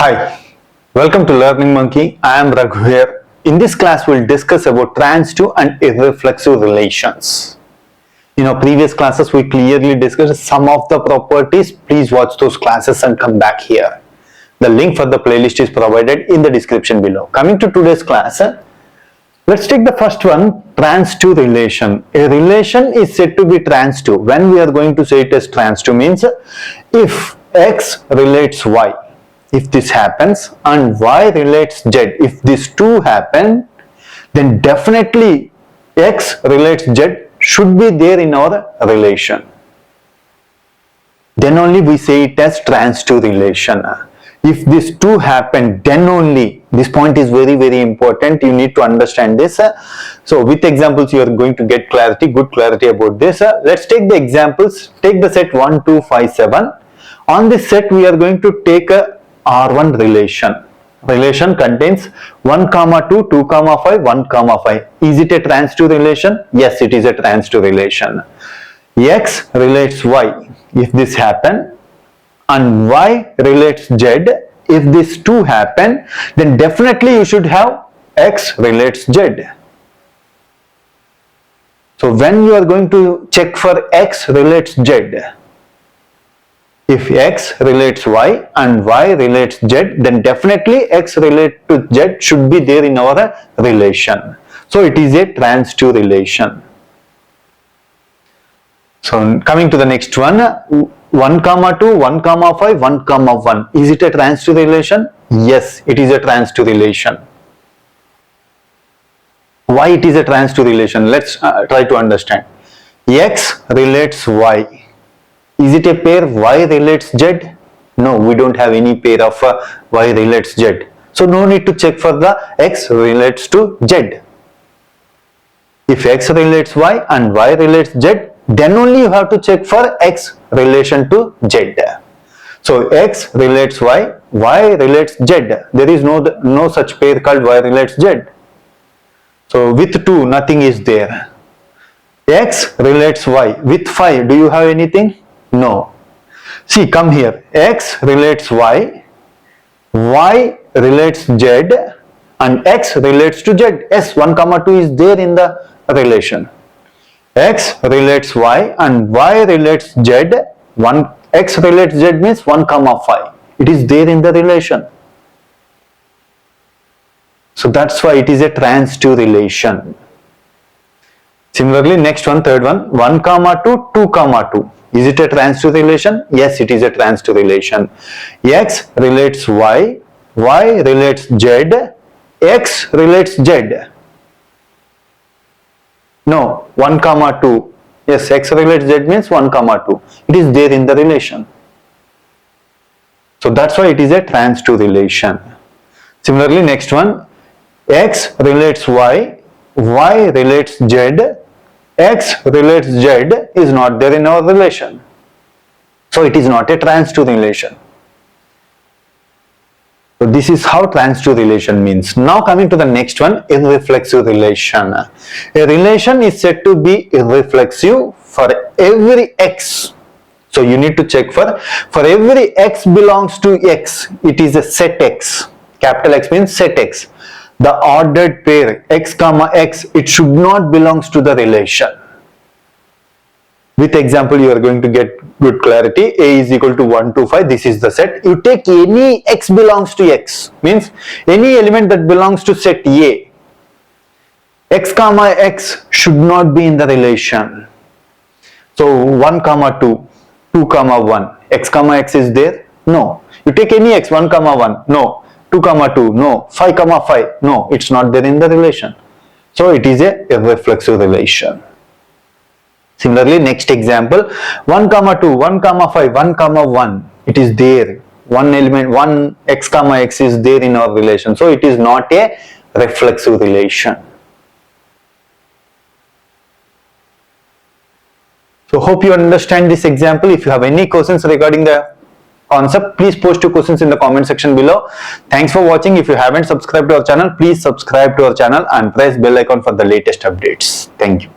Hi, welcome to Learning Monkey. I am Raghu here. In this class, we'll discuss about transitive and irreflexive relations. In our previous classes, we clearly discussed some of the properties. Please watch those classes and come back here. The link for the playlist is provided in the description below. Coming to today's class, let's take the first one, transitive relation. A relation is said to be transitive. When we are going to say it as transitive means if X relates Y, if this happens, and Y relates Z, if these two happen, then definitely X relates Z should be there in our relation. Then only we say it as transitive relation. If these two happen, then only, this point is very important, you need to understand this. So with examples you are going to get good clarity about this. Let's take the examples. Take the set 1, 2, 5, 7. On this set we are going to take a R1 relation. Relation contains 1, 2, 2, 5, 1, 5. Is it a transitive relation? Yes, it is a transitive relation. X relates Y if this happen, and Y relates Z. If these two happen, then definitely you should have X relates Z. So when you are going to check for X relates Z, if X relates Y and Y relates Z, then definitely X relates to Z should be there in our relation. So it is a transitive relation. So coming to the next one, 1, 2, 1, 5, 1, 1. Is it a transitive relation? Yes, it is a transitive relation. Why it is a transitive relation? Let's try to understand. X relates Y. Is it a pair Y relates Z? No, we don't have any pair of Y relates Z. So no need to check for the X relates to Z. If X relates Y and Y relates Z, then only you have to check for X relation to Z. So X relates Y, Y relates Z. There is no such pair called Y relates Z. So with 2, nothing is there. X relates Y. With 5, do you have anything? No. See, come here. X relates Y, Y relates Z, and X relates to Z. Yes, 1, 2 is there in the relation. X relates Y and Y relates Z. X relates Z means 1, 5. It is there in the relation. So that's why it is a transitive relation. Similarly, next one, third one, 1, 2, 2, 2. Is it a transitive relation? Yes, it is a transitive relation. X relates Y, Y relates Z, X relates Z. No, 1, 2. Yes, X relates Z means 1, 2. It is there in the relation. So that's why it is a transitive relation. Similarly, next one, X relates Y, Y relates Z, X relates Z is not there in our relation. So it is not a transitive relation. So this is how transitive relation means. Now coming to the next one, irreflexive relation. A relation is said to be irreflexive for every X. So you need to check for every X belongs to X, it is a set X. Capital X means set X. The ordered pair X, X, it should not belongs to the relation. With example, you are going to get good clarity. A is equal to 1, 2, 5. This is the set. You take any X belongs to X. Means any element that belongs to set A. X, X should not be in the relation. So 1, 2, 2, 1. X, X is there? No. You take any X, 1, 1. No. 2, 2. No. 5, 5. No. It's not there in the relation. So it is a irreflexive relation. Similarly, next example, 1, 2, 1, 5, 1, 1. It is there. One element, one X, X is there in our relation. So it is not a reflexive relation. So hope you understand this example. If you have any questions regarding the concept, please post your questions in the comment section below. Thanks for watching. If you haven't subscribed to our channel, please subscribe to our channel and press bell icon for the latest updates. Thank you.